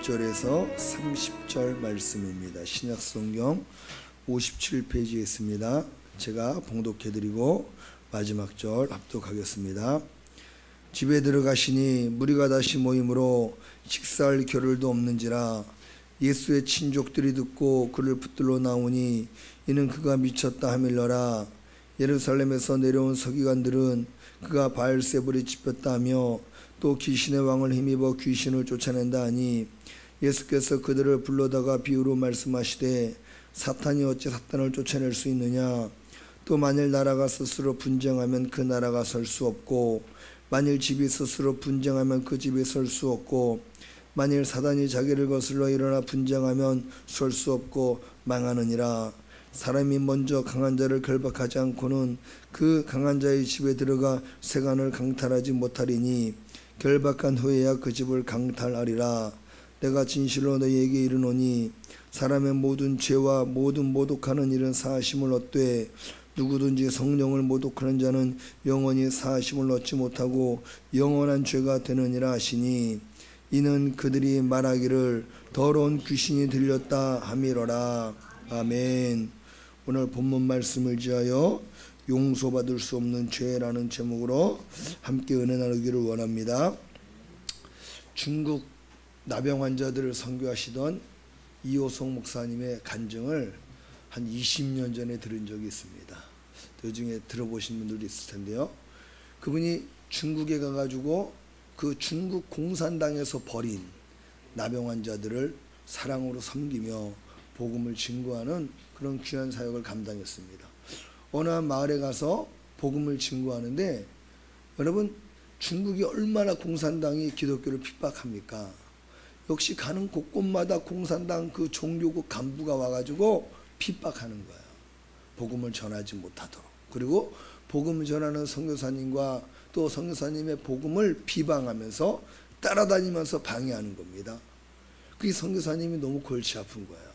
26절에서 30절 말씀입니다. 신약성경 57페이지에 있습니다. 제가 봉독해드리고 마지막 절 합독하겠습니다. 집에 들어가시니 무리가 다시 모임으로 식사할 겨를도 없는지라 예수의 친족들이 듣고 그를 붙들러 나오니 이는 그가 미쳤다 하밀러라. 예루살렘에서 내려온 서기관들은 그가 바알세불에 집혔다 하며 또 귀신의 왕을 힘입어 귀신을 쫓아낸다 하니 예수께서 그들을 불러다가 비유로 말씀하시되 사탄이 어찌 사탄을 쫓아낼 수 있느냐. 또 만일 나라가 스스로 분쟁하면 그 나라가 설 수 없고 만일 집이 스스로 분쟁하면 그 집이 설 수 없고 만일 사단이 자기를 거슬러 일어나 분쟁하면 설 수 없고 망하느니라. 사람이 먼저 강한 자를 결박하지 않고는 그 강한 자의 집에 들어가 세간을 강탈하지 못하리니 결박한 후에야 그 집을 강탈하리라. 내가 진실로 너희에게 이르노니 사람의 모든 죄와 모든 모독하는 일은 사하심을 얻되 누구든지 성령을 모독하는 자는 영원히 사하심을 얻지 못하고 영원한 죄가 되느니라 하시니 이는 그들이 말하기를 더러운 귀신이 들렸다 함이로라. 아멘. 오늘 본문 말씀을 지하여 용서받을 수 없는 죄라는 제목으로 함께 은혜 나누기를 원합니다. 중국 나병 환자들을 선교하시던 이호성 목사님의 간증을 한 20년 전에 들은 적이 있습니다. 그중에 들어보신 분들도 있을 텐데요. 그분이 중국에 가가지고 그 중국 공산당에서 버린 나병 환자들을 사랑으로 섬기며 복음을 증거하는 그런 귀한 사역을 감당했습니다. 어느 한 마을에 가서 복음을 증거하는데 여러분 중국이 얼마나 공산당이 기독교를 핍박합니까? 역시 가는 곳곳마다 공산당 그 종교국 간부가 와가지고 핍박하는 거예요. 복음을 전하지 못하도록. 그리고 복음을 전하는 선교사님과 또 선교사님의 복음을 비방하면서 따라다니면서 방해하는 겁니다. 그 선교사님이 너무 골치 아픈 거예요.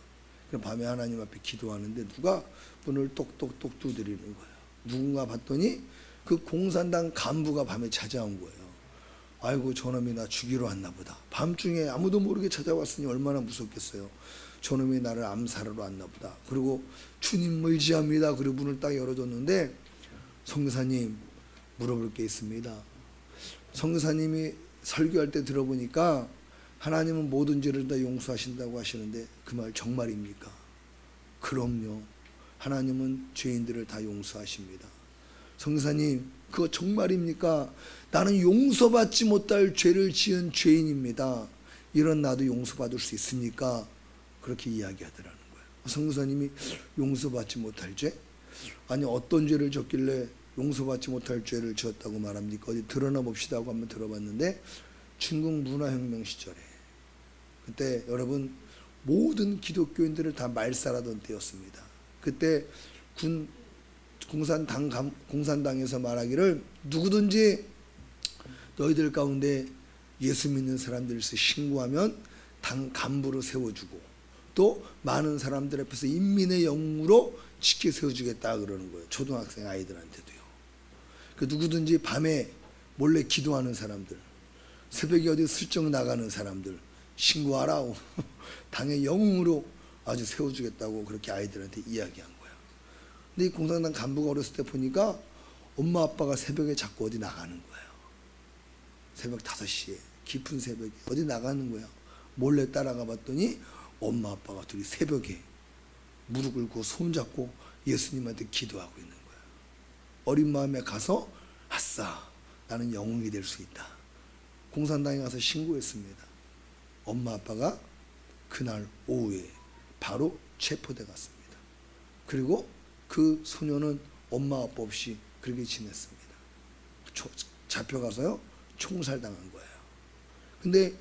밤에 하나님 앞에 기도하는데 누가 문을 똑똑똑 두드리는 거예요. 누군가 봤더니 그 공산당 간부가 밤에 찾아온 거예요. 아이고 저놈이 나 죽이러 왔나 보다. 밤중에 아무도 모르게 찾아왔으니 얼마나 무섭겠어요. 저놈이 나를 암살하러 왔나 보다. 그리고 주님 의지합니다. 그리고 문을 딱 열어줬는데 선교사님 물어볼 게 있습니다. 선교사님이 설교할 때 들어보니까 하나님은 모든 죄를 다 용서하신다고 하시는데 그 말 정말입니까? 그럼요. 하나님은 죄인들을 다 용서하십니다. 선교사님 그거 정말입니까? 나는 용서받지 못할 죄를 지은 죄인입니다. 이런 나도 용서받을 수 있습니까? 그렇게 이야기하더라는 거예요. 선교사님이 용서받지 못할 죄? 아니 어떤 죄를 졌길래 용서받지 못할 죄를 지었다고 말합니까? 어디 드러나 봅시다 하고 한번 들어봤는데 중국 문화혁명 시절에 그때 여러분 모든 기독교인들을 다 말살하던 때였습니다. 그때 공산당에서 말하기를 누구든지 너희들 가운데 예수 믿는 사람들을 신고하면 당 간부로 세워주고 또 많은 사람들 앞에서 인민의 영웅으로 지켜 세워주겠다 그러는 거예요. 초등학생 아이들한테도요. 그 누구든지 밤에 몰래 기도하는 사람들, 새벽에 어디 슬쩍 나가는 사람들 신고하라. 당의 영웅으로 아주 세워주겠다고 그렇게 아이들한테 이야기한 거예요. 근데 이 공산당 간부가 어렸을 때 보니까 엄마 아빠가 새벽에 자꾸 어디 나가는 거예요. 새벽 5시에 깊은 새벽에 어디 나가는 거예요. 몰래 따라가 봤더니 엄마 아빠가 둘이 새벽에 무릎 꿇고 손잡고 예수님한테 기도하고 있는 거예요. 어린 마음에 가서 아싸 나는 영웅이 될 수 있다. 공산당에 가서 신고했습니다. 엄마 아빠가 그날 오후에 바로 체포돼 갔습니다. 그리고 그 소녀는 엄마 아빠 없이 그렇게 지냈습니다. 잡혀가서요 총살당한 거예요. 근데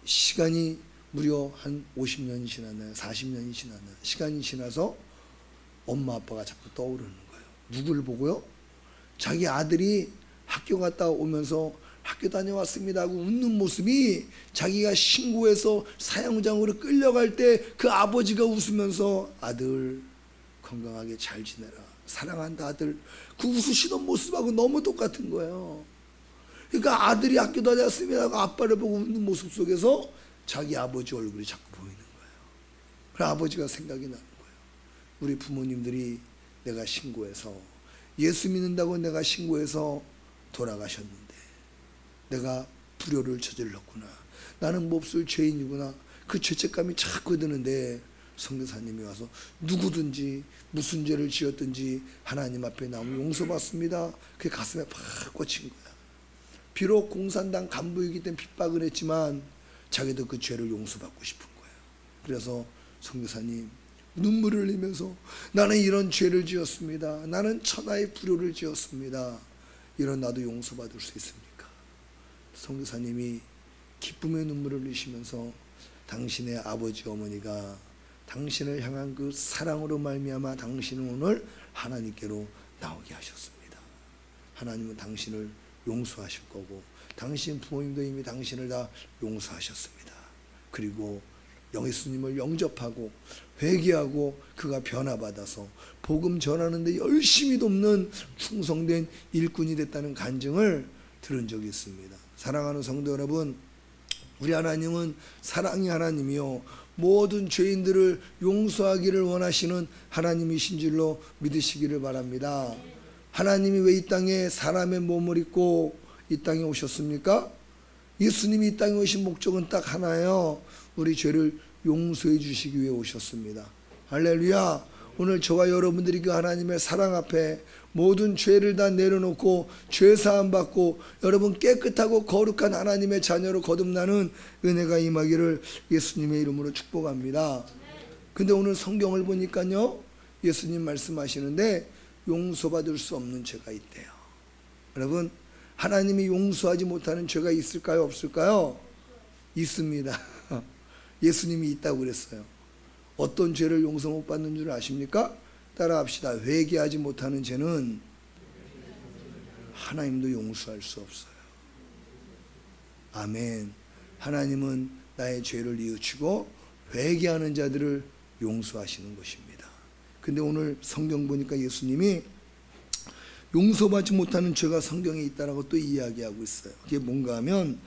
시간이 무려 한 50년이 지났나요? 40년이 지났나요? 시간이 지나서 엄마 아빠가 자꾸 떠오르는 거예요. 누굴 보고요? 자기 아들이 학교 갔다 오면서 학교 다녀왔습니다 하고 웃는 모습이 자기가 신고해서 사형장으로 끌려갈 때 그 아버지가 웃으면서 아들 건강하게 잘 지내라 사랑한다 아들 그 웃으시던 모습하고 너무 똑같은 거예요. 그러니까 아들이 학교 다녔습니다 하고 아빠를 보고 웃는 모습 속에서 자기 아버지 얼굴이 자꾸 보이는 거예요. 그래서 아버지가 생각이 나는 거예요. 우리 부모님들이 내가 신고해서, 예수 믿는다고 내가 신고해서 돌아가셨는데 내가 불효를 저질렀구나, 나는 몹쓸 죄인이구나, 그 죄책감이 자꾸 드는데 선교사님이 와서 누구든지 무슨 죄를 지었든지 하나님 앞에 나오면 용서받습니다. 그게 가슴에 팍 꽂힌 거야. 비록 공산당 간부이기 때문에 핍박을 했지만 자기도 그 죄를 용서받고 싶은 거예요. 그래서 선교사님 눈물을 흘리면서 나는 이런 죄를 지었습니다. 나는 천하의 불효를 지었습니다. 이런 나도 용서받을 수 있습니까? 선교사님이 기쁨의 눈물을 흘리시면서 당신의 아버지 어머니가 당신을 향한 그 사랑으로 말미암아 당신은 오늘 하나님께로 나오게 하셨습니다. 하나님은 당신을 용서하실 거고 당신 부모님도 이미 당신을 다 용서하셨습니다. 그리고 예수님을 영접하고 회개하고 그가 변화받아서 복음 전하는데 열심히 돕는 충성된 일꾼이 됐다는 간증을 들은 적이 있습니다. 사랑하는 성도 여러분, 우리 하나님은 사랑의 하나님이요 모든 죄인들을 용서하기를 원하시는 하나님이신 줄로 믿으시기를 바랍니다. 하나님이 왜 이 땅에 사람의 몸을 입고 이 땅에 오셨습니까? 예수님이 이 땅에 오신 목적은 딱 하나예요. 우리 죄를 용서해 주시기 위해 오셨습니다. 할렐루야. 오늘 저와 여러분들이 그 하나님의 사랑 앞에 모든 죄를 다 내려놓고 죄사함 받고 여러분 깨끗하고 거룩한 하나님의 자녀로 거듭나는 은혜가 임하기를 예수님의 이름으로 축복합니다. 근데 오늘 성경을 보니까요, 예수님 말씀하시는데 용서받을 수 없는 죄가 있대요. 여러분, 하나님이 용서하지 못하는 죄가 있을까요, 없을까요? 있습니다. 예수님이 있다고 그랬어요. 어떤 죄를 용서 못 받는 줄 아십니까? 따라합시다. 회개하지 못하는 죄는 하나님도 용서할 수 없어요. 아멘. 하나님은 나의 죄를 뉘우치고 회개하는 자들을 용서하시는 것입니다. 근데 오늘 성경 보니까 예수님이 용서받지 못하는 죄가 성경에 있다라고 또 이야기하고 있어요. 그게 뭔가 하면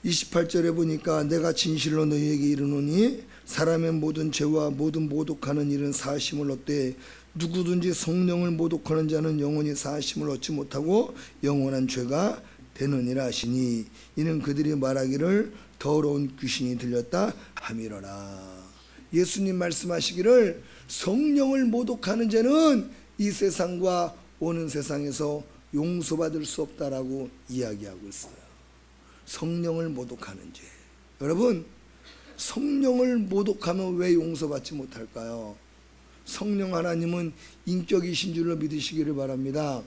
28절에 보니까 내가 진실로 너희에게 이르노니 사람의 모든 죄와 모든 모독하는 일은 사하심을 얻되 누구든지 성령을 모독하는 자는 영원히 사하심을 얻지 못하고 영원한 죄가 되느니라 하시니 이는 그들이 말하기를 더러운 귀신이 들렸다 함이러라. 예수님 말씀하시기를 성령을 모독하는 죄는 이 세상과 오는 세상에서 용서받을 수 없다라고 이야기하고 있어요. 성령을 모독하는 죄. 여러분, 성령을 모독하면 왜 용서받지 못할까요? 성령 하나님은 인격이신 줄로 믿으시기를 바랍니다.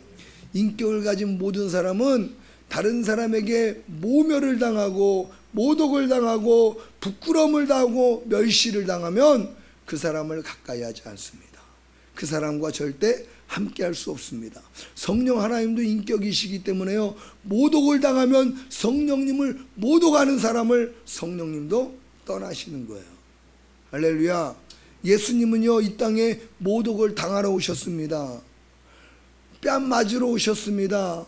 인격을 가진 모든 사람은 다른 사람에게 모멸을 당하고 모독을 당하고 부끄러움을 당하고 멸시를 당하면 그 사람을 가까이 하지 않습니다. 그 사람과 절대 함께 할 수 없습니다. 성령 하나님도 인격이시기 때문에요, 모독을 당하면 성령님을 모독하는 사람을 성령님도 떠나시는 거예요. 할렐루야. 예수님은요 이 땅에 모독을 당하러 오셨습니다. 뺨 맞으러 오셨습니다.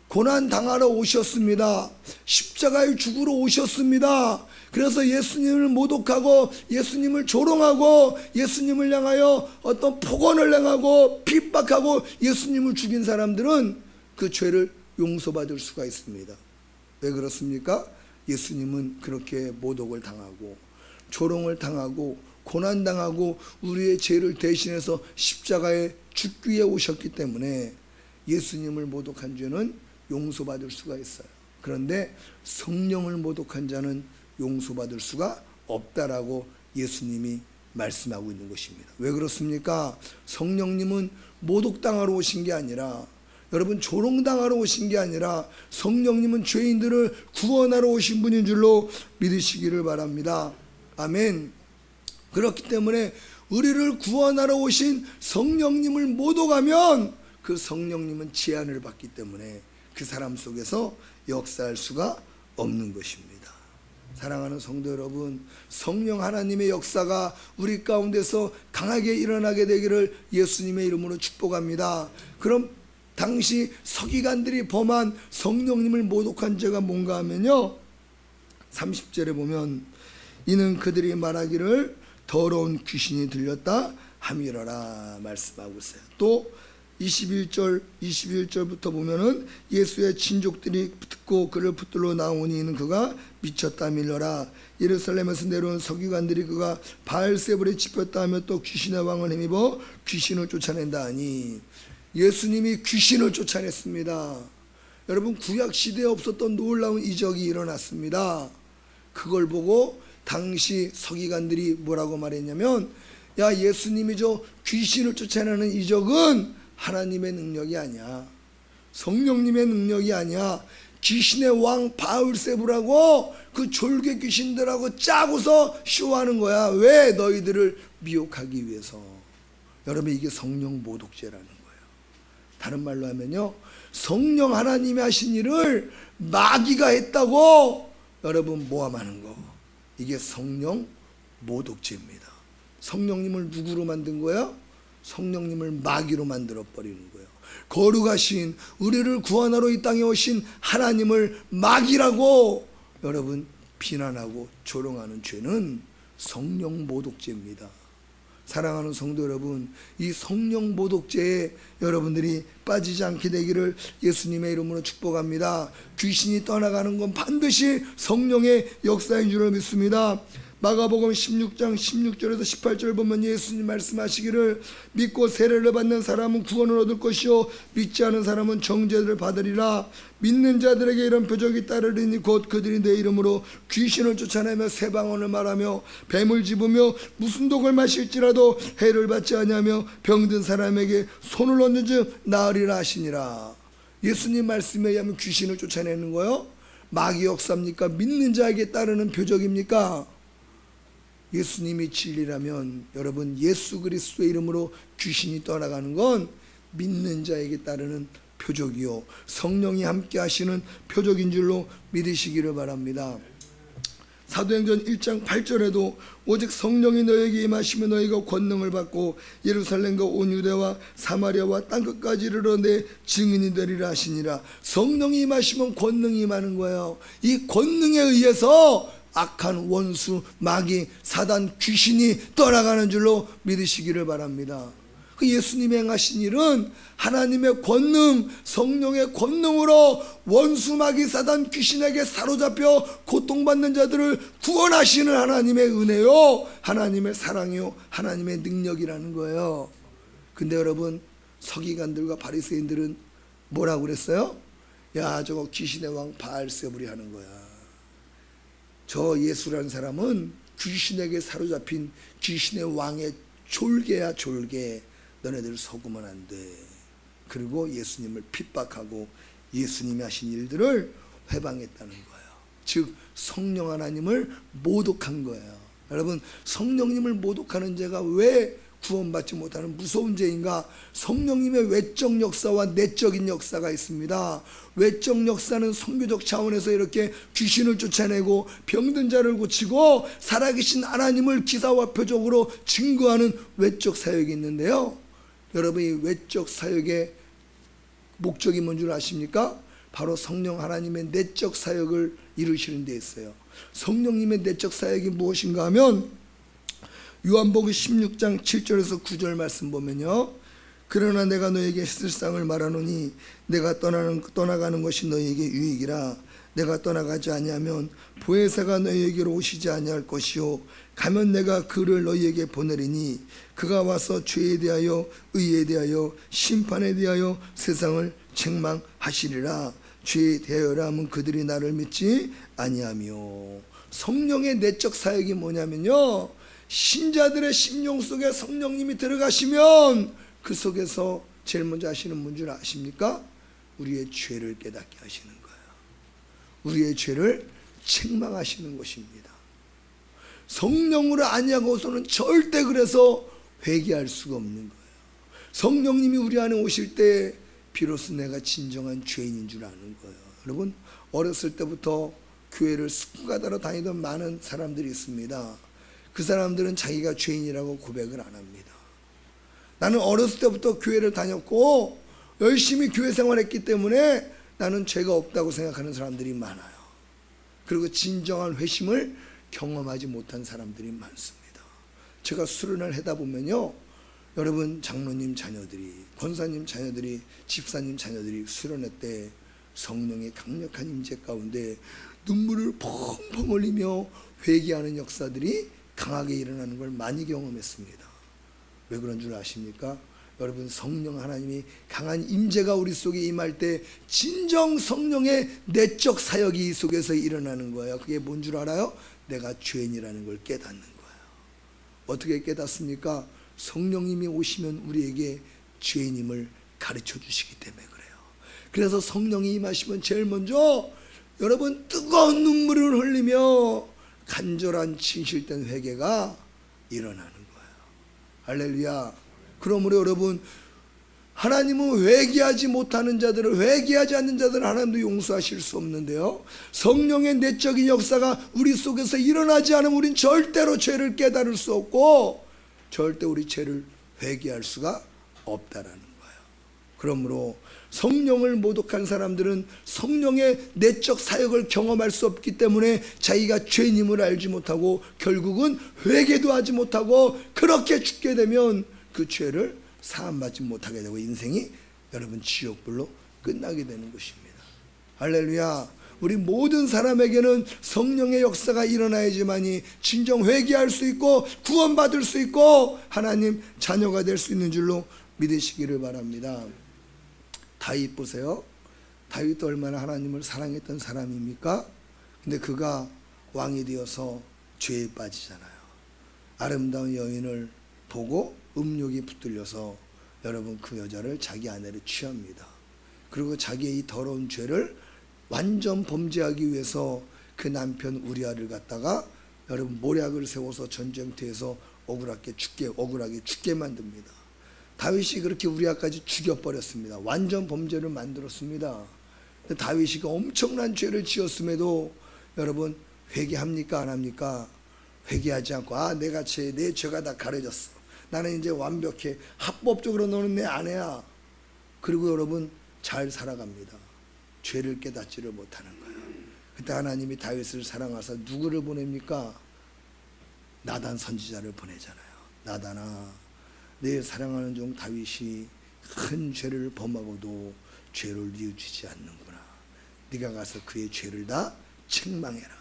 고난 당하러 오셨습니다. 십자가에 죽으러 오셨습니다. 그래서 예수님을 모독하고 예수님을 조롱하고 예수님을 향하여 어떤 폭언을 행하고 핍박하고 예수님을 죽인 사람들은 그 죄를 용서받을 수가 있습니다. 왜 그렇습니까? 예수님은 그렇게 모독을 당하고 조롱을 당하고 고난당하고 우리의 죄를 대신해서 십자가에 죽기 위해 오셨기 때문에 예수님을 모독한 죄는 용서받을 수가 있어요. 그런데 성령을 모독한 자는 용서받을 수가 없다라고 예수님이 말씀하고 있는 것입니다. 왜 그렇습니까? 성령님은 모독당하러 오신 게 아니라, 여러분 조롱당하러 오신 게 아니라 성령님은 죄인들을 구원하러 오신 분인 줄로 믿으시기를 바랍니다. 아멘. 그렇기 때문에 우리를 구원하러 오신 성령님을 모독하면 그 성령님은 제한을 받기 때문에 그 사람 속에서 역사할 수가 없는 것입니다. 사랑하는 성도 여러분, 성령 하나님의 역사가 우리 가운데서 강하게 일어나게 되기를 예수님의 이름으로 축복합니다. 그럼 당시 서기관들이 범한 성령님을 모독한 죄가 뭔가 하면요, 30절에 보면 이는 그들이 말하기를 더러운 귀신이 들렸다 함이러라 말씀하고 있어요. 또 21절부터 보면은 예수의 친족들이 듣고 그를 붙들러 나오니 이는 그가 미쳤다 밀러라. 예루살렘에서 내려온 서기관들이 그가 바알세불에 짚혔다 하며 또 귀신의 왕을 힘입어 귀신을 쫓아낸다 하니 예수님이 귀신을 쫓아냈습니다. 여러분, 구약시대에 없었던 놀라운 이적이 일어났습니다. 그걸 보고 당시 서기관들이 뭐라고 말했냐면, 야, 예수님이 저 귀신을 쫓아내는 이적은 하나님의 능력이 아니야, 성령님의 능력이 아니야, 귀신의 왕 바울세불하고 그 졸개 귀신들하고 짜고서 쇼하는 거야. 왜? 너희들을 미혹하기 위해서. 여러분, 이게 성령 모독죄라는 거예요. 다른 말로 하면요, 성령 하나님이 하신 일을 마귀가 했다고 여러분 모함하는 거, 이게 성령 모독죄입니다. 성령님을 누구로 만든 거야? 성령님을 마귀로 만들어 버리는 거예요. 거룩하신 우리를 구원하러 이 땅에 오신 하나님을 마귀라고 여러분 비난하고 조롱하는 죄는 성령 모독죄입니다. 사랑하는 성도 여러분, 이 성령 모독죄에 여러분들이 빠지지 않게 되기를 예수님의 이름으로 축복합니다. 귀신이 떠나가는 건 반드시 성령의 역사인 줄을 믿습니다. 마가복음 16장 16절에서 18절 보면 예수님 말씀하시기를 믿고 세례를 받는 사람은 구원을 얻을 것이요 믿지 않은 사람은 정죄를 받으리라. 믿는 자들에게 이런 표적이 따르리니 곧 그들이 내 이름으로 귀신을 쫓아내며 새 방언을 말하며 뱀을 집으며 무슨 독을 마실지라도 해를 받지 아니하며 병든 사람에게 손을 얹는 즉 나으리라 하시니라. 예수님 말씀에 의하면 귀신을 쫓아내는 거요, 마귀 역사입니까? 믿는 자에게 따르는 표적입니까? 예수님이 진리라면 여러분, 예수 그리스도의 이름으로 귀신이 떠나가는 건 믿는 자에게 따르는 표적이요 성령이 함께 하시는 표적인 줄로 믿으시기를 바랍니다. 사도행전 1장 8절에도 오직 성령이 너에게 임하시면 너희가 권능을 받고 예루살렘과 온 유대와 사마리아와 땅끝까지 이르러 내 증인이 되리라 하시니라. 성령이 임하시면 권능이 임하는 거예요. 이 권능에 의해서 악한 원수, 마귀, 사단, 귀신이 떠나가는 줄로 믿으시기를 바랍니다. 그 예수님이 행하신 일은 하나님의 권능, 성령의 권능으로 원수, 마귀, 사단, 귀신에게 사로잡혀 고통받는 자들을 구원하시는 하나님의 은혜요, 하나님의 사랑이요, 하나님의 능력이라는 거예요. 근데 여러분, 서기관들과 바리새인들은 뭐라고 그랬어요? 야, 저거 귀신의 왕 바알세불이 하는 거야. 저 예수라는 사람은 귀신에게 사로잡힌 귀신의 왕의 졸개야, 졸개. 너네들 속으면 안 돼. 그리고 예수님을 핍박하고 예수님이 하신 일들을 회방했다는 거예요. 즉 성령 하나님을 모독한 거예요. 여러분, 성령님을 모독하는 죄가 왜 구원받지 못하는 무서운 죄인가? 성령님의 외적 역사와 내적인 역사가 있습니다. 외적 역사는 선교적 차원에서 이렇게 귀신을 쫓아내고 병든 자를 고치고 살아계신 하나님을 기사와 표적으로 증거하는 외적 사역이 있는데요, 여러분, 이 외적 사역의 목적이 뭔 줄 아십니까? 바로 성령 하나님의 내적 사역을 이루시는 데 있어요. 성령님의 내적 사역이 무엇인가 하면 요한복음 16장 7절에서 9절 말씀 보면요, 그러나 내가 너에게 실상을 말하노니 내가 떠나가는 것이 너에게 유익이라. 내가 떠나가지 아니하면 보혜사가 너희에게로 오시지 아니할 것이요 가면 내가 그를 너희에게 보내리니 그가 와서 죄에 대하여 의에 대하여 심판에 대하여 세상을 책망하시리라. 죄에 대하여라 하면 그들이 나를 믿지 아니하며. 성령의 내적 사역이 뭐냐면요, 신자들의 심령 속에 성령님이 들어가시면 그 속에서 제일 먼저 하시는 뭔 줄 아십니까? 우리의 죄를 깨닫게 하시는 거예요. 우리의 죄를 책망하시는 것입니다. 성령으로 아니하고서는 절대 그래서 회개할 수가 없는 거예요. 성령님이 우리 안에 오실 때 비로소 내가 진정한 죄인인 줄 아는 거예요. 여러분, 어렸을 때부터 교회를 습관가다로 다니던 많은 사람들이 있습니다. 그 사람들은 자기가 죄인이라고 고백을 안 합니다. 나는 어렸을 때부터 교회를 다녔고 열심히 교회 생활했기 때문에 나는 죄가 없다고 생각하는 사람들이 많아요. 그리고 진정한 회심을 경험하지 못한 사람들이 많습니다. 제가 수련을 하다 보면요, 여러분 장로님 자녀들이, 권사님 자녀들이, 집사님 자녀들이 수련회 때 성령의 강력한 임재 가운데 눈물을 펑펑 흘리며 회개하는 역사들이 강하게 일어나는 걸 많이 경험했습니다. 왜 그런 줄 아십니까? 여러분, 성령 하나님이 강한 임재가 우리 속에 임할 때 진정 성령의 내적 사역이 이 속에서 일어나는 거예요. 그게 뭔 줄 알아요? 내가 죄인이라는 걸 깨닫는 거예요. 어떻게 깨닫습니까? 성령님이 오시면 우리에게 죄인임을 가르쳐 주시기 때문에 그래요. 그래서 성령이 임하시면 제일 먼저 여러분 뜨거운 눈물을 흘리며 간절한 진실된 회개가 일어나는 거예요. 할렐루야. 그러므로 여러분, 하나님은 회개하지 못하는 자들을, 회개하지 않는 자들을 하나님도 용서하실 수 없는데요, 성령의 내적인 역사가 우리 속에서 일어나지 않으면 우린 절대로 죄를 깨달을 수 없고 절대 우리 죄를 회개할 수가 없다라는 거예요. 그러므로 성령을 모독한 사람들은 성령의 내적 사역을 경험할 수 없기 때문에 자기가 죄인임을 알지 못하고 결국은 회개도 하지 못하고 그렇게 죽게 되면 그 죄를 사함받지 못하게 되고 인생이 여러분 지옥불로 끝나게 되는 것입니다. 할렐루야. 우리 모든 사람에게는 성령의 역사가 일어나야지만이 진정 회개할 수 있고 구원받을 수 있고 하나님 자녀가 될 수 있는 줄로 믿으시기를 바랍니다. 다윗 보세요. 다윗도 얼마나 하나님을 사랑했던 사람입니까? 근데 그가 왕이 되어서 죄에 빠지잖아요. 아름다운 여인을 보고 음욕이 붙들려서 여러분 그 여자를 자기 아내로 취합니다. 그리고 자기의 이 더러운 죄를 완전 범죄하기 위해서 그 남편 우리아를 갖다가 여러분 모략을 세워서 전쟁터에서 억울하게 죽게 만듭니다. 다윗이 그렇게 우리아까지 죽여버렸습니다. 완전 범죄를 만들었습니다. 근데 다윗이 엄청난 죄를 지었음에도 여러분 회개합니까 안 합니까? 회개하지 않고 내 죄가 다 가려졌어. 나는 이제 완벽해. 합법적으로 너는 내 아내야. 그리고 여러분 잘 살아갑니다. 죄를 깨닫지를 못하는 거예요. 그때 하나님이 다윗을 사랑하사 누구를 보냅니까? 나단 선지자를 보내잖아요. 나단아, 내 사랑하는 종 다윗이 큰 죄를 범하고도 죄를 뉘우치지 않는구나. 네가 가서 그의 죄를 다 책망해라.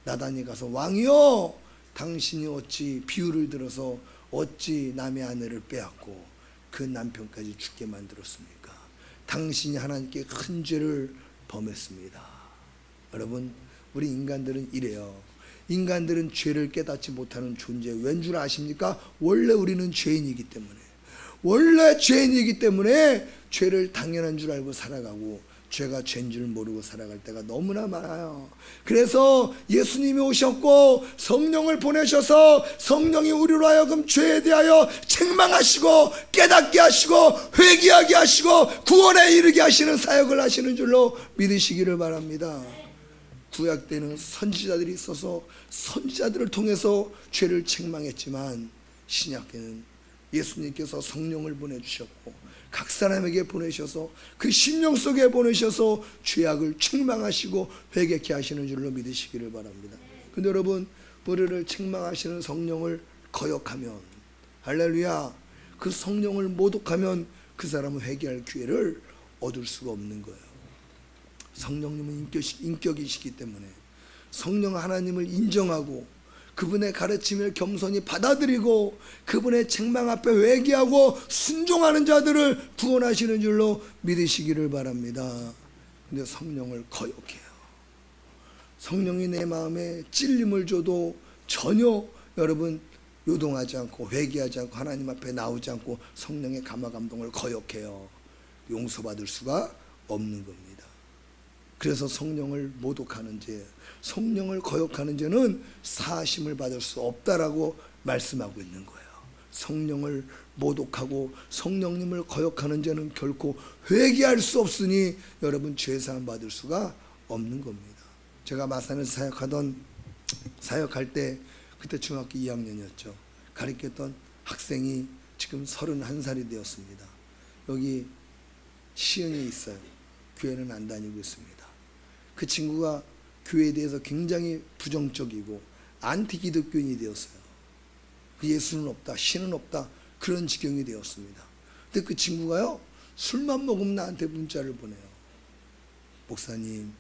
나단이 가서 왕이여, 당신이 어찌 비유를 들어서 어찌 남의 아내를 빼앗고 그 남편까지 죽게 만들었습니까? 당신이 하나님께 큰 죄를 범했습니다. 여러분, 우리 인간들은 이래요. 인간들은 죄를 깨닫지 못하는 존재. 왠 줄 아십니까? 원래 우리는 죄인이기 때문에 죄를 당연한 줄 알고 살아가고 죄가 죄인 줄 모르고 살아갈 때가 너무나 많아요. 그래서 예수님이 오셨고 성령을 보내셔서 성령이 우리로 하여금 죄에 대하여 책망하시고 깨닫게 하시고 회개하게 하시고 구원에 이르게 하시는 사역을 하시는 줄로 믿으시기를 바랍니다. 구약 때는 선지자들이 있어서 선지자들을 통해서 죄를 책망했지만 신약 때는 예수님께서 성령을 보내주셨고 각 사람에게 보내셔서 그 심령 속에 보내셔서 죄악을 책망하시고 회개케 하시는 줄로 믿으시기를 바랍니다. 근데 여러분, 우리를 책망하시는 성령을 거역하면, 할렐루야, 그 성령을 모독하면 그 사람은 회개할 기회를 얻을 수가 없는 거예요. 성령님은 인격이시기 때문에 성령 하나님을 인정하고 그분의 가르침을 겸손히 받아들이고 그분의 책망 앞에 회개하고 순종하는 자들을 구원하시는 줄로 믿으시기를 바랍니다. 근데 성령을 거역해요. 성령이 내 마음에 찔림을 줘도 전혀 여러분 요동하지 않고 회개하지 않고 하나님 앞에 나오지 않고 성령의 감화 감동을 거역해요. 용서받을 수가 없는 겁니다. 그래서 성령을 모독하는 죄, 성령을 거역하는 죄는 사하심을 받을 수 없다라고 말씀하고 있는 거예요. 성령을 모독하고 성령님을 거역하는 죄는 결코 회개할 수 없으니 여러분 죄사함 받을 수가 없는 겁니다. 제가 마산에서 사역할 때 그때 중학교 2학년이었죠. 가르쳤던 학생이 지금 31살이 되었습니다. 여기 시흥에 있어요. 교회는 안 다니고 있습니다. 그 친구가 교회에 대해서 굉장히 부정적이고 안티 기독교인이 되었어요. 예수는 없다, 신은 없다, 그런 지경이 되었습니다. 근데 그 친구가요, 술만 먹으면 나한테 문자를 보내요. 목사님,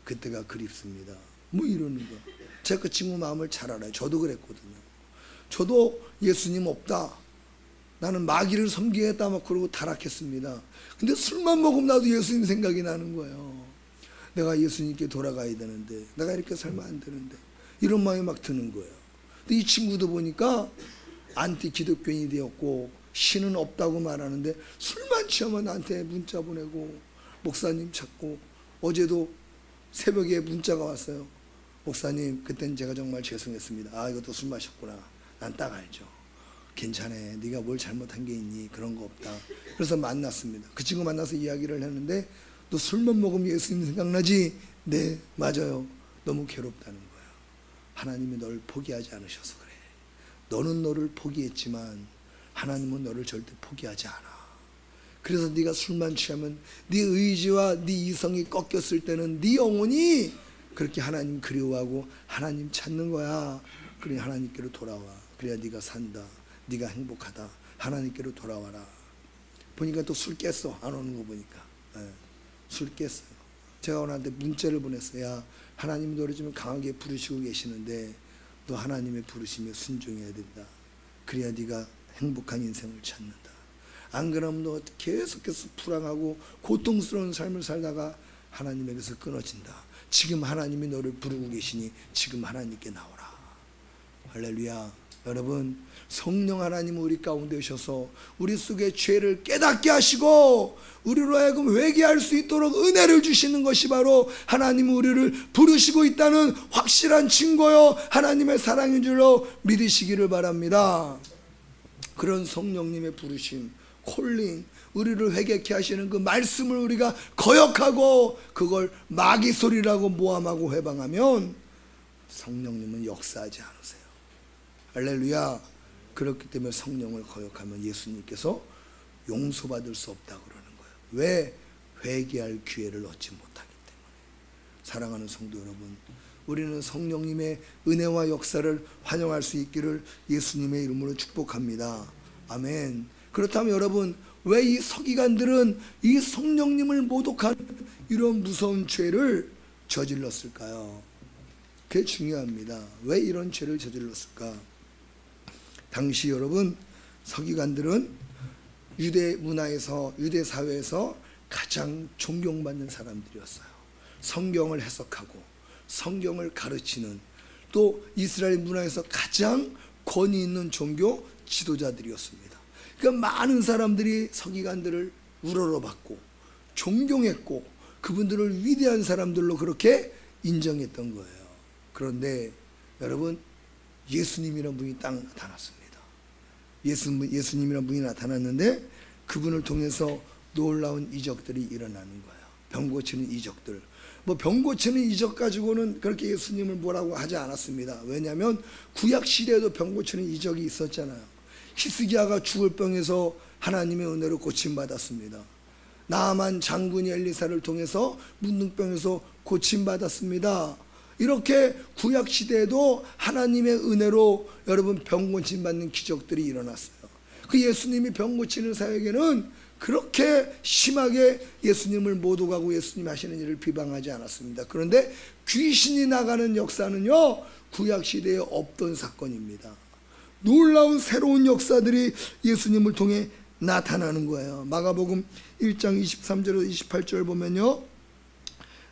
그때가 그립습니다. 뭐 이러는 거. 제가 그 친구 마음을 잘 알아요. 저도 그랬거든요. 저도 예수님 없다, 나는 마귀를 섬기겠다 막 그러고 타락했습니다. 근데 술만 먹으면 나도 예수님 생각이 나는 거예요. 내가 예수님께 돌아가야 되는데, 내가 이렇게 살면 안 되는데, 이런 마음이 막 드는 거예요. 근데 이 친구도 보니까 안티 기독교인이 되었고 신은 없다고 말하는데 술만 취하면 나한테 문자 보내고 목사님 찾고, 어제도 새벽에 문자가 왔어요. 목사님, 그땐 제가 정말 죄송했습니다. 아, 이것도 술 마셨구나. 난 딱 알죠. 괜찮아, 네가 뭘 잘못한 게 있니? 그런 거 없다. 그래서 만났습니다. 그 친구 만나서 이야기를 했는데, 너 술만 먹으면 예수님 생각나지? 네, 맞아요. 너무 괴롭다는 거야. 하나님이 널 포기하지 않으셔서 그래. 너는 너를 포기했지만 하나님은 너를 절대 포기하지 않아. 그래서 네가 술만 취하면 네 의지와 네 이성이 꺾였을 때는 네 영혼이 그렇게 하나님 그리워하고 하나님 찾는 거야. 그래, 하나님께로 돌아와. 그래야 네가 산다, 네가 행복하다. 하나님께로 돌아와라. 보니까 또 술 깼어. 안 오는 거 보니까. 술 깼어요. 제가 오늘한테 문자를 보냈어요. 야, 하나님이 너를 좀 강하게 부르시고 계시는데 너 하나님의 부르심에 순종해야 된다. 그래야 네가 행복한 인생을 찾는다. 안 그러면 너 계속해서 불안하고 고통스러운 삶을 살다가 하나님에게서 끊어진다. 지금 하나님이 너를 부르고 계시니 지금 하나님께 나오라. 할렐루야. 여러분, 성령 하나님은 우리 가운데 오셔서 우리 속의 죄를 깨닫게 하시고 우리로 하여금 회개할 수 있도록 은혜를 주시는 것이 바로 하나님은 우리를 부르시고 있다는 확실한 증거요, 하나님의 사랑인 줄로 믿으시기를 바랍니다. 그런 성령님의 부르심, 콜링, 우리를 회개케 하시는 그 말씀을 우리가 거역하고 그걸 마귀 소리라고 모함하고 회방하면 성령님은 역사하지 않으세요. 할렐루야. 그렇기 때문에 성령을 거역하면 예수님께서 용서받을 수 없다고 그러는 거예요. 왜? 회개할 기회를 얻지 못하기 때문에. 사랑하는 성도 여러분, 우리는 성령님의 은혜와 역사를 환영할 수 있기를 예수님의 이름으로 축복합니다. 아멘. 그렇다면 여러분, 왜 이 서기관들은 이 성령님을 모독하는 이런 무서운 죄를 저질렀을까요? 그게 중요합니다. 왜 이런 죄를 저질렀을까? 당시 여러분, 서기관들은 유대 문화에서, 유대 사회에서 가장 존경받는 사람들이었어요. 성경을 해석하고 성경을 가르치는, 또 이스라엘 문화에서 가장 권위 있는 종교 지도자들이었습니다. 그러니까 많은 사람들이 서기관들을 우러러봤고 존경했고 그분들을 위대한 사람들로 그렇게 인정했던 거예요. 그런데 여러분, 예수님이라는 분이 딱 나타났습니다. 예수님이라는 분이 나타났는데 그분을 통해서 놀라운 이적들이 일어나는 거예요. 병 고치는 이적들. 뭐 병 고치는 이적 가지고는 그렇게 예수님을 뭐라고 하지 않았습니다. 왜냐하면 구약 시대에도 병 고치는 이적이 있었잖아요. 히스기야가 죽을 병에서 하나님의 은혜로 고침받았습니다. 나아만 장군이 엘리사를 통해서 문둥병에서 고침받았습니다. 이렇게 구약 시대에도 하나님의 은혜로 여러분 병 고침 받는 기적들이 일어났어요. 그 예수님이 병 고치는 사역에는 그렇게 심하게 예수님을 모독하고 예수님 하시는 일을 비방하지 않았습니다. 그런데 귀신이 나가는 역사는요, 구약 시대에 없던 사건입니다. 놀라운 새로운 역사들이 예수님을 통해 나타나는 거예요. 마가복음 1장 23절에서 28절 보면요,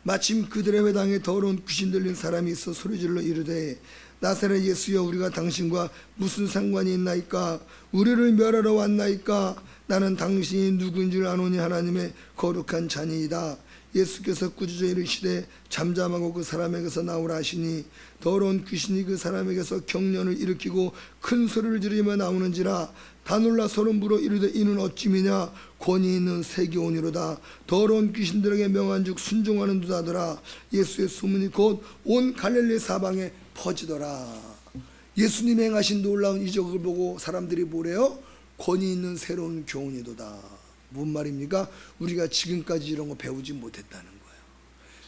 마침 그들의 회당에 더러운 귀신 들린 사람이 있어 소리질러 이르되 나사렛 예수여, 우리가 당신과 무슨 상관이 있나이까? 우리를 멸하러 왔나이까? 나는 당신이 누구인 줄 아노니 하나님의 거룩한 자니이다. 예수께서 꾸짖어 이르시되 잠잠하고 그 사람에게서 나오라 하시니 더러운 귀신이 그 사람에게서 경련을 일으키고 큰 소리를 지르며 나오는지라. 다 놀라 소름 불어 이르되 이는 어찌미냐? 권위 있는 세기오니로다. 더러운 귀신들에게 명한즉 순종하는 두다더라. 예수의 소문이 곧 온 갈릴리 사방에 퍼지더라. 예수님이 행하신 놀라운 이적을 보고 사람들이 뭐래요? 권위 있는 새로운 교훈이도다. 뭔 말입니까? 우리가 지금까지 이런 거 배우지 못했다는 거예요.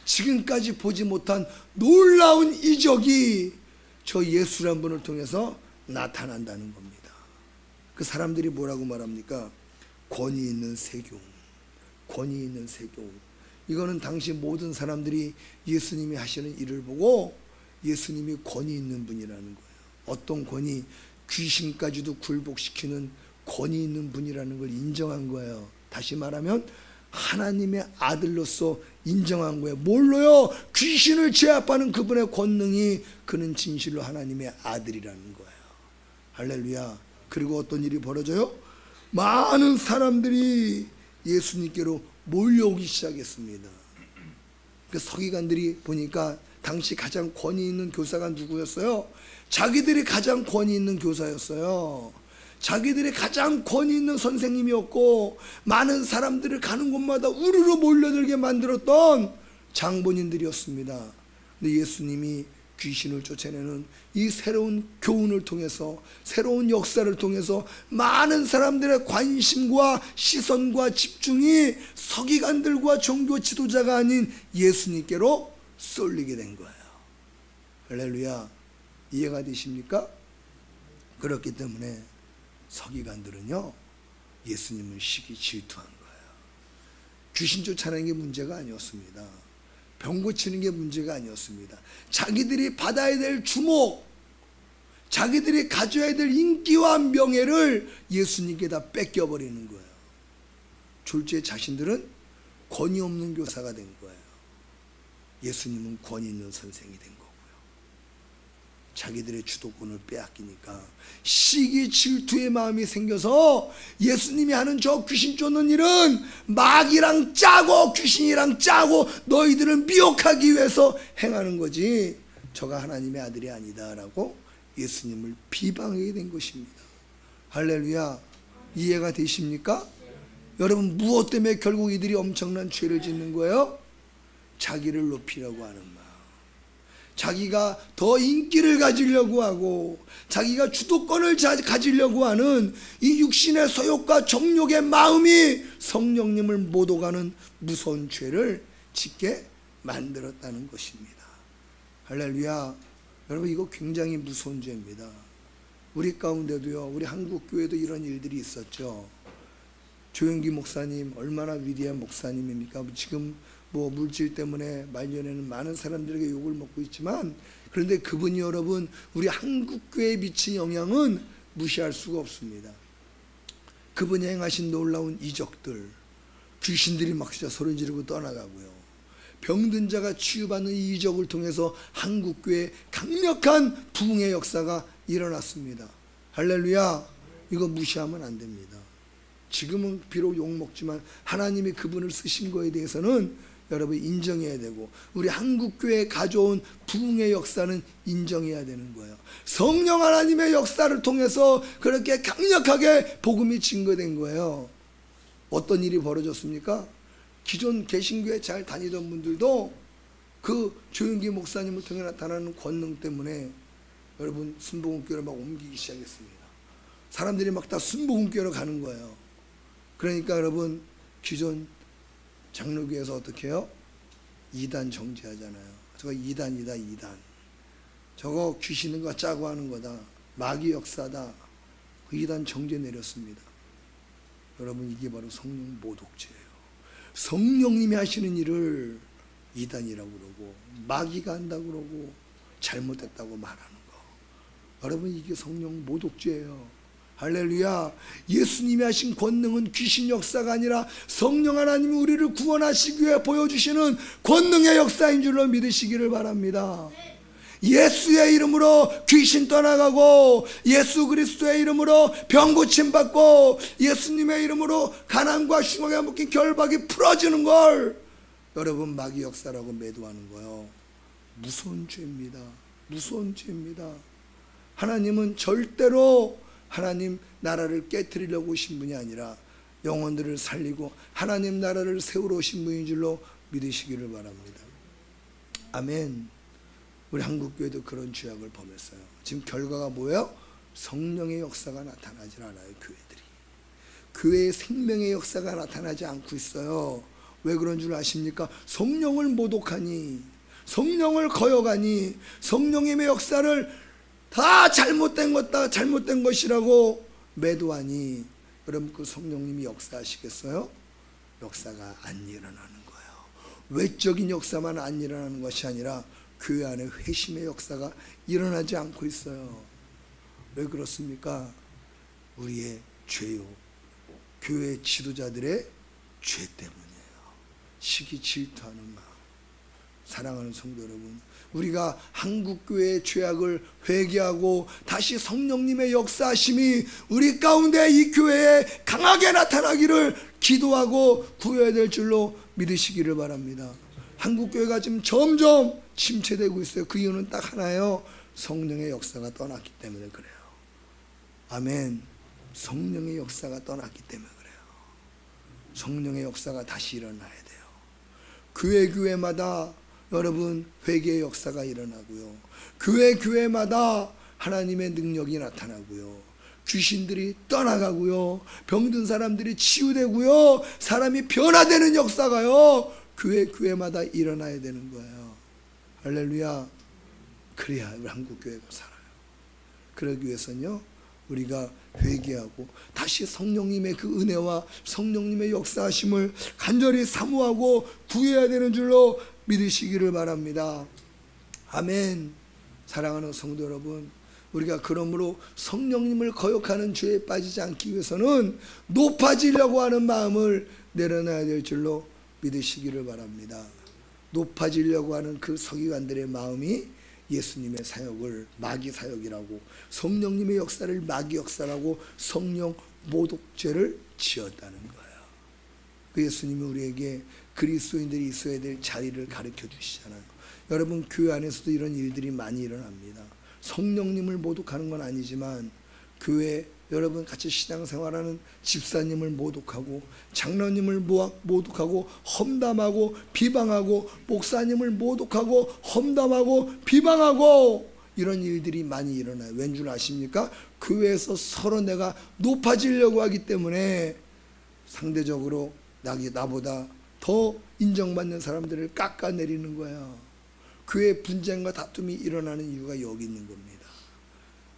지금까지 보지 못한 놀라운 이적이 저 예수란 분을 통해서 나타난다는 겁니다. 그 사람들이 뭐라고 말합니까? 권위 있는 세교, 권위 있는 세교. 이거는 당시 모든 사람들이 예수님이 하시는 일을 보고 예수님이 권위 있는 분이라는 거예요. 어떤 권위? 귀신까지도 굴복시키는 권위 있는 분이라는 걸 인정한 거예요. 다시 말하면 하나님의 아들로서 인정한 거예요. 뭘로요? 귀신을 제압하는 그분의 권능이, 그는 진실로 하나님의 아들이라는 거예요. 할렐루야. 그리고 어떤 일이 벌어져요? 많은 사람들이 예수님께로 몰려오기 시작했습니다. 그 서기관들이 보니까 당시 가장 권위 있는 교사가 누구였어요? 자기들이 가장 권위 있는 교사였어요. 자기들이 가장 권위 있는 선생님이었고, 많은 사람들을 가는 곳마다 우르르 몰려들게 만들었던 장본인들이었습니다. 근데 예수님이 귀신을 쫓아내는 이 새로운 교훈을 통해서, 새로운 역사를 통해서 많은 사람들의 관심과 시선과 집중이 서기관들과 종교 지도자가 아닌 예수님께로 쏠리게 된 거예요. 할렐루야. 이해가 되십니까? 그렇기 때문에 서기관들은요, 예수님을 시기 질투한 거예요. 귀신 쫓아내는 게 문제가 아니었습니다. 병 고치는 게 문제가 아니었습니다. 자기들이 받아야 될 주목, 자기들이 가져야 될 인기와 명예를 예수님께 다 뺏겨버리는 거예요. 졸지에 자신들은 권위 없는 교사가 된 거예요. 예수님은 권위 있는 선생이 된 거고요. 자기들의 주도권을 빼앗기니까 시기 질투의 마음이 생겨서 예수님이 하는 저 귀신 쫓는 일은 마귀랑 짜고 귀신이랑 짜고 너희들을 미혹하기 위해서 행하는 거지, 저가 하나님의 아들이 아니다라고 예수님을 비방하게 된 것입니다. 할렐루야. 이해가 되십니까? 여러분, 무엇 때문에 결국 이들이 엄청난 죄를 짓는 거예요? 자기를 높이려고 하는 마음, 자기가 더 인기를 가지려고 하고 자기가 주도권을 가지려고 하는 이 육신의 소욕과 정욕의 마음이 성령님을 못 오가는 무서운 죄를 짓게 만들었다는 것입니다. 할렐루야. 여러분, 이거 굉장히 무서운 죄입니다. 우리 가운데도요, 우리 한국교회도 이런 일들이 있었죠. 조영기 목사님 얼마나 위대한 목사님입니까? 지금 뭐 물질 때문에 말년에는 많은 사람들에게 욕을 먹고 있지만, 그런데 그분이 여러분 우리 한국교회에 미친 영향은 무시할 수가 없습니다. 그분이 행하신 놀라운 이적들, 귀신들이 막 진짜 소리 지르고 떠나가고요, 병든 자가 치유받는 이 이적을 통해서 한국교회에 강력한 부흥의 역사가 일어났습니다. 할렐루야. 이거 무시하면 안 됩니다. 지금은 비록 욕먹지만 하나님이 그분을 쓰신 거에 대해서는 여러분 인정해야 되고, 우리 한국교회에 가져온 부흥의 역사는 인정해야 되는 거예요. 성령 하나님의 역사를 통해서 그렇게 강력하게 복음이 증거된 거예요. 어떤 일이 벌어졌습니까? 기존 개신교회 잘 다니던 분들도 그 조윤기 목사님을 통해 나타나는 권능 때문에 여러분 순복음교회로 막 옮기기 시작했습니다. 사람들이 막 다 순복음교회로 가는 거예요. 그러니까 여러분, 기존 장로교에서 어떻게 해요? 2단 정죄하잖아요. 저거 2단이다, 2단. 저거 귀신인 거 짜고 하는 거다, 마귀 역사다. 그 2단 정죄 내렸습니다. 여러분, 이게 바로 성령 모독죄예요. 성령님이 하시는 일을 2단이라고 그러고 마귀가 한다고 그러고 잘못됐다고 말하는 거. 여러분, 이게 성령 모독죄예요. 할렐루야. 예수님이 하신 권능은 귀신 역사가 아니라 성령 하나님이 우리를 구원하시기 위해 보여주시는 권능의 역사인 줄로 믿으시기를 바랍니다. 예수의 이름으로 귀신 떠나가고, 예수 그리스도의 이름으로 병 고침 받고, 예수님의 이름으로 가난과 흉악에 묶인 결박이 풀어지는 걸 여러분 마귀 역사라고 매도하는 거예요. 무서운 죄입니다. 무서운 죄입니다. 하나님은 절대로 하나님 나라를 깨트리려고 오신 분이 아니라 영혼들을 살리고 하나님 나라를 세우러 오신 분인 줄로 믿으시기를 바랍니다. 아멘. 우리 한국교회도 그런 죄악을 범했어요. 지금 결과가 뭐예요? 성령의 역사가 나타나질 않아요. 교회들이 교회의 생명의 역사가 나타나지 않고 있어요. 왜 그런 줄 아십니까? 성령을 모독하니, 성령을 거역하니, 성령님의 역사를 다 잘못된 것이라고 매도하니, 여러분 그 성령님이 역사하시겠어요? 역사가 안 일어나는 거예요. 외적인 역사만 안 일어나는 것이 아니라 교회 안에 회심의 역사가 일어나지 않고 있어요. 왜 그렇습니까? 우리의 죄요, 교회 지도자들의 죄 때문이에요. 시기 질투하는 마음. 사랑하는 성도 여러분, 우리가 한국교회의 죄악을 회개하고 다시 성령님의 역사하심이 우리 가운데 이 교회에 강하게 나타나기를 기도하고 구해야 될 줄로 믿으시기를 바랍니다. 한국교회가 지금 점점 침체되고 있어요. 그 이유는 딱 하나예요. 성령의 역사가 떠났기 때문에 그래요. 아멘. 성령의 역사가 떠났기 때문에 그래요. 성령의 역사가 다시 일어나야 돼요. 교회마다 여러분 회개의 역사가 일어나고요, 교회마다 하나님의 능력이 나타나고요, 귀신들이 떠나가고요, 병든 사람들이 치유되고요, 사람이 변화되는 역사가요 교회마다 일어나야 되는 거예요. 할렐루야. 그래야 우리 한국교회가 살아요. 그러기 위해서는요, 우리가 회개하고 다시 성령님의 그 은혜와 성령님의 역사하심을 간절히 사모하고 구해야 되는 줄로 믿으시기를 바랍니다. 아멘. 사랑하는 성도 여러분, 우리가 그러므로 성령님을 거역하는 죄에 빠지지 않기 위해서는 높아지려고 하는 마음을 내려놔야 될 줄로 믿으시기를 바랍니다. 높아지려고 하는 그 서기관들의 마음이 예수님의 사역을 마귀 사역이라고, 성령님의 역사를 마귀 역사라고 성령 모독죄를 지었다는 거예요. 그 예수님이 우리에게 그리스도인들이 있어야 될 자리를 가르쳐 주시잖아요. 여러분 교회 안에서도 이런 일들이 많이 일어납니다. 성령님을 모독하는 건 아니지만 교회 여러분 같이 신앙생활하는 집사님을 모독하고 장로님을 모독하고 험담하고 비방하고 목사님을 모독하고 험담하고 비방하고 이런 일들이 많이 일어나요. 왠 줄 아십니까? 교회에서 서로 내가 높아지려고 하기 때문에 상대적으로 나보다 더 인정받는 사람들을 깎아내리는 거예요. 교회 분쟁과 다툼이 일어나는 이유가 여기 있는 겁니다.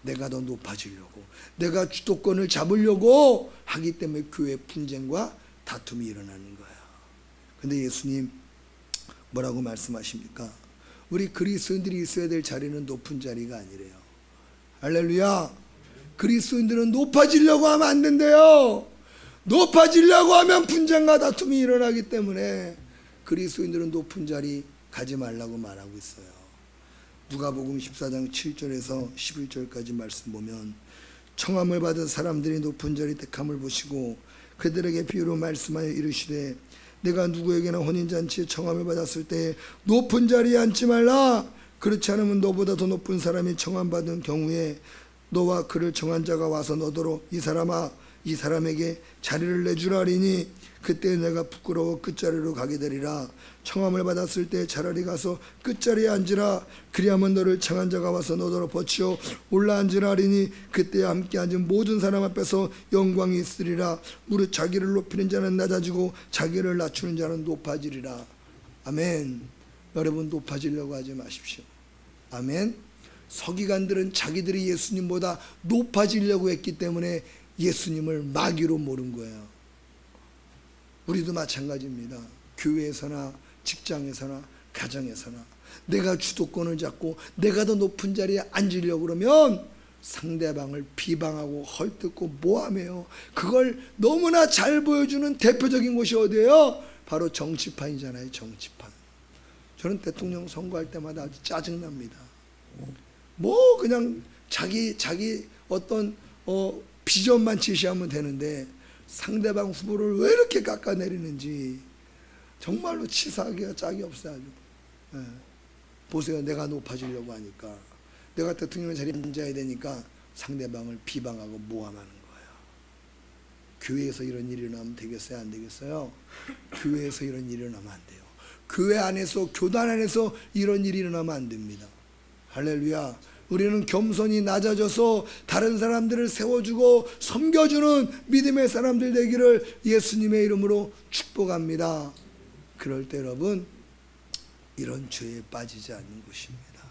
내가 더 높아지려고, 내가 주도권을 잡으려고 하기 때문에 교회 분쟁과 다툼이 일어나는 거예요. 근데 예수님 뭐라고 말씀하십니까? 우리 그리스도인들이 있어야 될 자리는 높은 자리가 아니래요. 할렐루야. 그리스도인들은 높아지려고 하면 안 된대요. 높아지려고 하면 분쟁과 다툼이 일어나기 때문에 그리스도인들은 높은 자리 가지 말라고 말하고 있어요. 누가복음 14장 7절에서 11절까지 말씀 보면, 청함을 받은 사람들이 높은 자리 택함을 보시고 그들에게 비유로 말씀하여 이르시되, 내가 누구에게나 혼인잔치에 청함을 받았을 때 높은 자리에 앉지 말라. 그렇지 않으면 너보다 더 높은 사람이 청함받은 경우에 너와 그를 청한 자가 와서 너더러 이 사람아 이 사람에게 자리를 내주라 하리니 그때 내가 부끄러워 끝자리로 가게 되리라. 청함을 받았을 때 차라리 가서 끝자리에 앉으라. 그리하면 너를 청한 자가 와서 너더러 버치어 올라앉으라 하리니 그때 함께 앉은 모든 사람 앞에서 영광이 있으리라. 무릇 자기를 높이는 자는 낮아지고 자기를 낮추는 자는 높아지리라. 아멘. 여러분 높아지려고 하지 마십시오. 아멘. 서기관들은 자기들이 예수님보다 높아지려고 했기 때문에 예수님을 마귀로 모른 거예요. 우리도 마찬가지입니다. 교회에서나 직장에서나 가정에서나 내가 주도권을 잡고 내가 더 높은 자리에 앉으려고 그러면 상대방을 비방하고 헐뜯고 모함해요. 그걸 너무나 잘 보여주는 대표적인 곳이 어디예요? 바로 정치판이잖아요. 정치판. 저는 대통령 선거할 때마다 아주 짜증납니다. 뭐 그냥 자기 어떤 비전만 제시하면 되는데 상대방 후보를 왜 이렇게 깎아내리는지 정말로 치사하기가 짝이 없어요. 예. 보세요. 내가 높아지려고 하니까, 내가 대통령 자리에 앉아야 되니까 상대방을 비방하고 모함하는 거예요. 교회에서 이런 일이 일어나면 되겠어요? 안 되겠어요? 교회에서 이런 일이 일어나면 안 돼요. 교회 안에서, 교단 안에서 이런 일이 일어나면 안 됩니다. 할렐루야. 우리는 겸손히 낮아져서 다른 사람들을 세워주고 섬겨주는 믿음의 사람들 되기를 예수님의 이름으로 축복합니다. 그럴 때 여러분 이런 죄에 빠지지 않는 것입니다.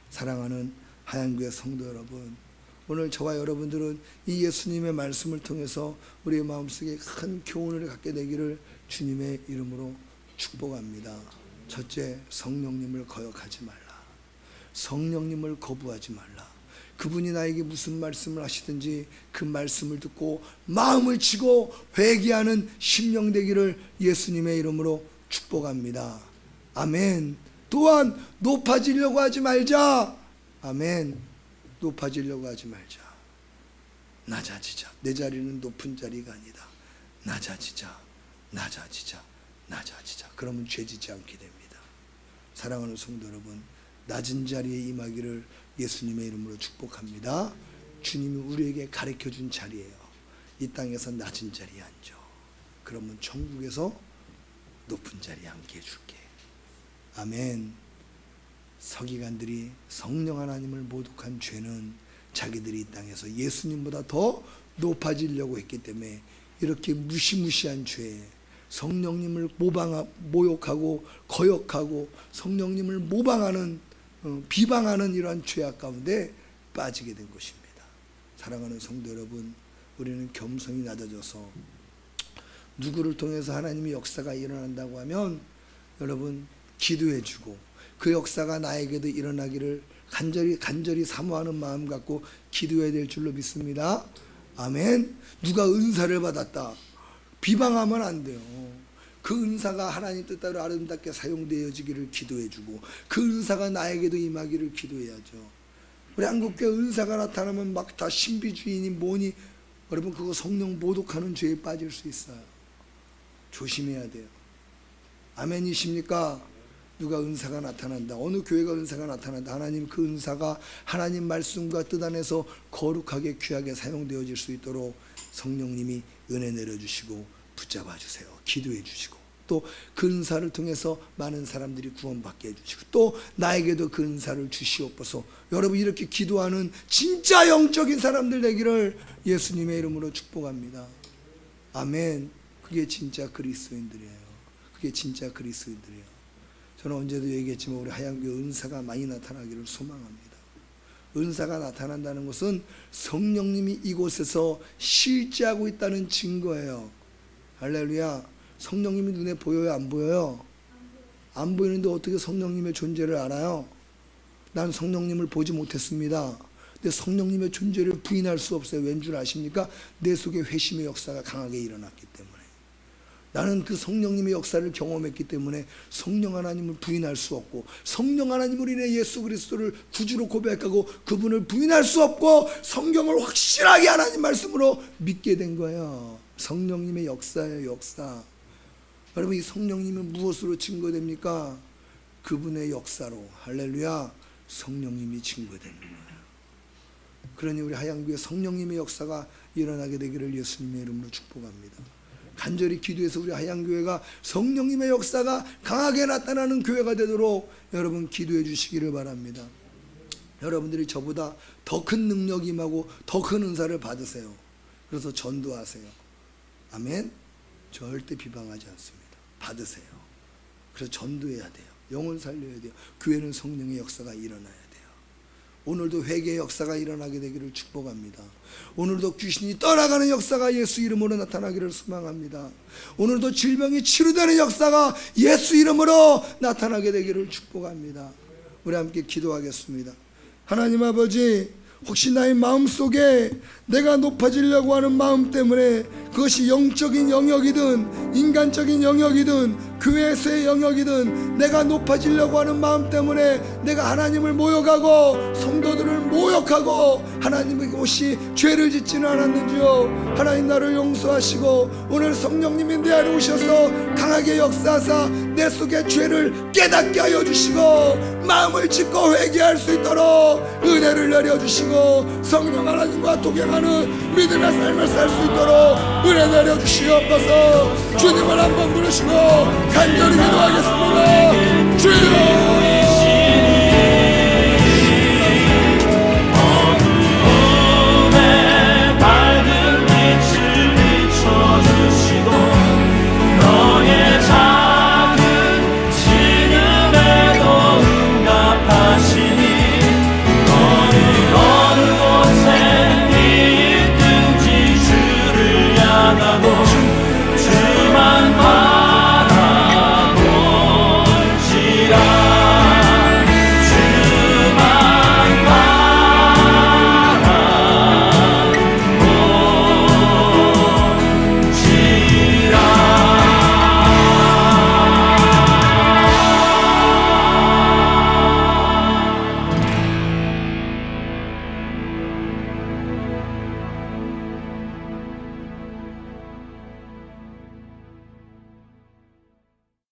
사랑하는 하얀교회 성도 여러분, 오늘 저와 여러분들은 이 예수님의 말씀을 통해서 우리의 마음속에 큰 교훈을 갖게 되기를 주님의 이름으로 축복합니다. 첫째, 성령님을 거역하지 말라. 성령님을 거부하지 말라. 그분이 나에게 무슨 말씀을 하시든지 그 말씀을 듣고 마음을 치고 회개하는 심령 되기를 예수님의 이름으로 축복합니다. 아멘. 또한 높아지려고 하지 말자. 아멘. 높아지려고 하지 말자. 낮아지자. 내 자리는 높은 자리가 아니다. 낮아지자. 낮아지자. 낮아지자. 그러면 죄지지 않게 됩니다. 사랑하는 성도 여러분, 낮은 자리에 임하기를 예수님의 이름으로 축복합니다. 주님이 우리에게 가르쳐준 자리예요. 이 땅에서 낮은 자리에 앉아. 그러면 천국에서 높은 자리에 앉게 해줄게. 아멘. 서기관들이 성령 하나님을 모독한 죄는 자기들이 이 땅에서 예수님보다 더 높아지려고 했기 때문에 이렇게 무시무시한 죄, 성령님을 모욕하고 거역하고 성령님을 모방하는 비방하는 이러한 죄악 가운데 빠지게 된 것입니다. 사랑하는 성도 여러분, 우리는 겸손히 낮아져서 누구를 통해서 하나님의 역사가 일어난다고 하면 여러분 기도해주고 그 역사가 나에게도 일어나기를 간절히 사모하는 마음 갖고 기도해야 될 줄로 믿습니다. 아멘. 누가 은사를 받았다 비방하면 안 돼요. 그 은사가 하나님 뜻대로 아름답게 사용되어지기를 기도해주고 그 은사가 나에게도 임하기를 기도해야죠. 우리 한국교회 은사가 나타나면 막 다 신비주의니 뭐니, 여러분 그거 성령 모독하는 죄에 빠질 수 있어요. 조심해야 돼요. 아멘이십니까? 누가 은사가 나타난다, 어느 교회가 은사가 나타난다, 하나님 그 은사가 하나님 말씀과 뜻 안에서 거룩하게 귀하게 사용되어질 수 있도록 성령님이 은혜 내려주시고 붙잡아 주세요. 기도해 주시고 또 그 은사를 통해서 많은 사람들이 구원받게 해주시고 또 나에게도 그 은사를 주시옵소서. 여러분 이렇게 기도하는 진짜 영적인 사람들 되기를 예수님의 이름으로 축복합니다. 아멘. 그게 진짜 그리스도인들이에요. 그게 진짜 그리스도인들이에요. 저는 언제도 얘기했지만 우리 하얀교회 은사가 많이 나타나기를 소망합니다. 은사가 나타난다는 것은 성령님이 이곳에서 실제하고 있다는 증거예요. 할렐루야. 성령님이 눈에 보여요, 안 보여요? 안 보이는데 어떻게 성령님의 존재를 알아요? 난 성령님을 보지 못했습니다. 근데 성령님의 존재를 부인할 수 없어요. 왠 줄 아십니까? 내 속에 회심의 역사가 강하게 일어났기 때문에. 나는 그 성령님의 역사를 경험했기 때문에 성령 하나님을 부인할 수 없고, 성령 하나님으로 인해 예수 그리스도를 구주로 고백하고 그분을 부인할 수 없고 성경을 확실하게 하나님 말씀으로 믿게 된 거예요. 성령님의 역사예요, 역사. 여러분 이 성령님은 무엇으로 증거됩니까? 그분의 역사로. 할렐루야. 성령님이 증거되는 거예요. 그러니 우리 하얀교회 성령님의 역사가 일어나게 되기를 예수님의 이름으로 축복합니다. 간절히 기도해서 우리 하얀교회가 성령님의 역사가 강하게 나타나는 교회가 되도록 여러분 기도해 주시기를 바랍니다. 여러분들이 저보다 더 큰 능력이 임하고 더 큰 은사를 받으세요. 그래서 전도하세요. 아멘. 절대 비방하지 않습니다. 받으세요. 그래서 전도해야 돼요. 영혼 살려야 돼요. 교회는 성령의 역사가 일어나야 돼요. 오늘도 회개의 역사가 일어나게 되기를 축복합니다. 오늘도 귀신이 떠나가는 역사가 예수 이름으로 나타나기를 소망합니다. 오늘도 질병이 치유되는 역사가 예수 이름으로 나타나게 되기를 축복합니다. 우리 함께 기도하겠습니다. 하나님 아버지, 혹시 나의 마음속에 내가 높아지려고 하는 마음 때문에 그것이 영적인 영역이든 인간적인 영역이든 교회에서의 영역이든 내가 높아지려고 하는 마음 때문에 내가 하나님을 모욕하고 성도들을 모욕하고 하나님의 혹시 죄를 짓지는 않았는지요. 하나님 나를 용서하시고 오늘 성령님이 내 안에 오셔서 강하게 역사하사 내 속의 죄를 깨닫게 하여 주시고 마음을 짓고 회개할 수 있도록 은혜를 내려주시고 성령 하나님과 동행하는 믿음의 삶을 살 수 있도록 은혜 내려주시옵소서. 주님을 한번 부르시고 간절히 기도하겠습니다.